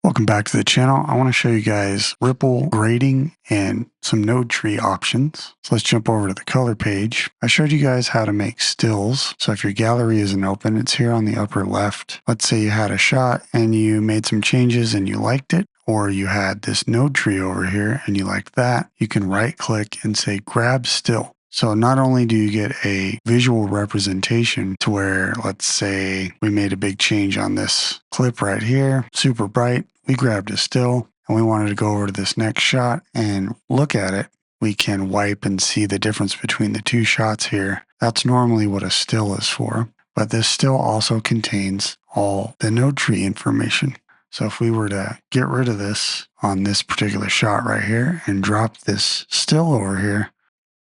Welcome back to the channel. I want to show you guys ripple grading and some node tree options. So let's jump over to the color page. I showed you guys how to make stills. So if your gallery isn't open, it's here on the upper left. Let's say you had a shot and you made some changes and you liked it, or you had this node tree over here and you liked that. You can right click and say grab still. So not only do you get a visual representation to where, let's say we made a big change on this clip right here, super bright, we grabbed a still and we wanted to go over to this next shot and look at it. We can wipe and see the difference between the two shots here. That's normally what a still is for, but this still also contains all the node tree information. So if we were to get rid of this on this particular shot right here and drop this still over here,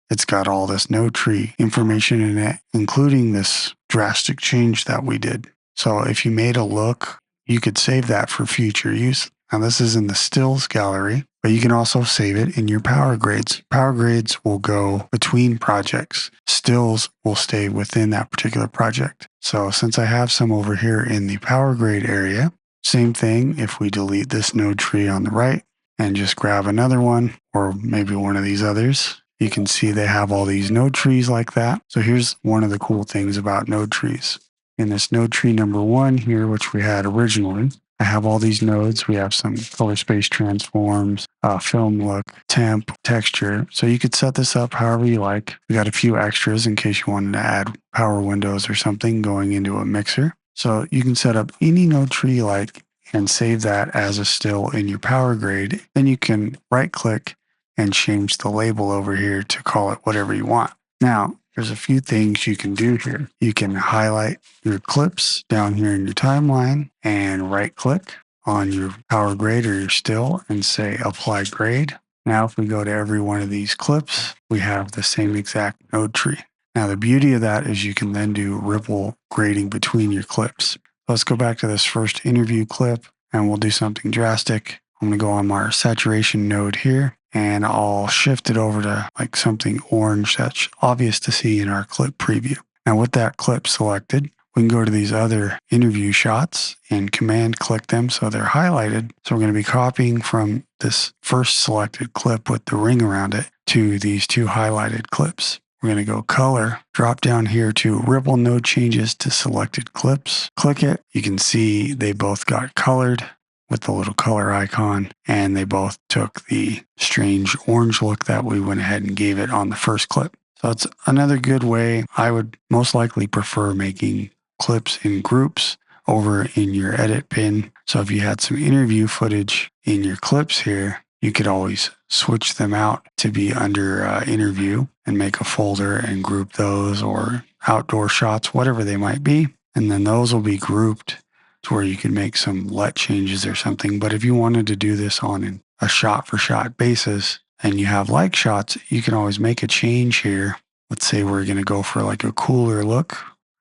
it's got all this node tree information in it, including this drastic change that we did. So if you made a look, you could save that for future use. Now this is in the stills gallery, but you can also save it in your power grades. Power grades will go between projects. Stills will stay within that particular project. So since I have some over here in the power grade area, same thing if we delete this node tree on the right and just grab another one, or maybe one of these others. You can see they have all these node trees like that. So here's one of the cool things about node trees. In this node tree number 1 here, which we had originally, I have all these nodes. We have some color space transforms, film look, temp, texture. So you could set this up however you like. We got a few extras in case you wanted to add power windows or something going into a mixer. So you can set up any node tree you like and save that as a still in your power grade. Then you can right click and change the label over here to call it whatever you want. Now, there's a few things you can do here. You can highlight your clips down here in your timeline and right click on your power grade or your still and say apply grade. Now, if we go to every one of these clips, we have the same exact node tree. Now, the beauty of that is you can then do ripple grading between your clips. Let's go back to this first interview clip and we'll do something drastic. I'm going to go on our saturation node here and I'll shift it over to like something orange that's obvious to see in our clip preview. Now with that clip selected, we can go to these other interview shots and command click them so they're highlighted. So we're going to be copying from this first selected clip with the ring around it to these two highlighted clips. We're going to go color, drop down here to ripple node changes to selected clips. Click it. You can see they both got colored with the little color icon, and they both took the strange orange look that we went ahead and gave it on the first clip. So it's another good way. I would most likely prefer making clips in groups over in your edit bin. So if you had some interview footage in your clips here, you could always switch them out to be under interview and make a folder and group those, or outdoor shots, whatever they might be. And then those will be grouped to where you can make some LUT changes or something. But if you wanted to do this on a shot for shot basis and you have like shots, you can always make a change here. Let's say we're going to go for like a cooler look,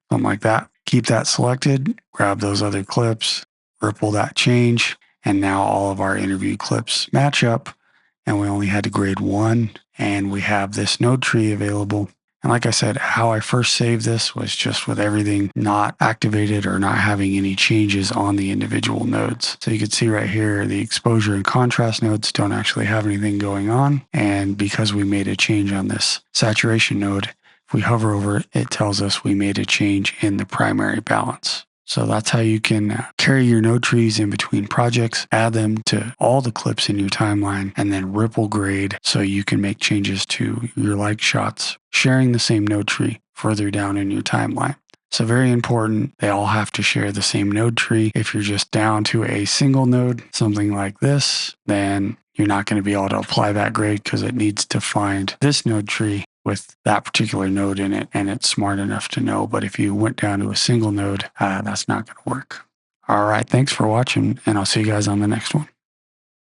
something like that. Keep that selected, grab those other clips, ripple that change, and now all of our interview clips match up, and we only had to grade one, and we have this node tree available. And like I said, how I first saved this was just with everything not activated or not having any changes on the individual nodes. So you can see right here, the exposure and contrast nodes don't actually have anything going on. And because we made a change on this saturation node, if we hover over it, it tells us we made a change in the primary balance. So that's how you can carry your node trees in between projects, add them to all the clips in your timeline, and then ripple grade so you can make changes to your like shots, sharing the same node tree further down in your timeline. So very important, they all have to share the same node tree. If you're just down to a single node, something like this, then you're not going to be able to apply that grade because it needs to find this node tree with that particular node in it, and it's smart enough to know. But if you went down to a single node, that's not going to work. All right, thanks for watching, and I'll see you guys on the next one.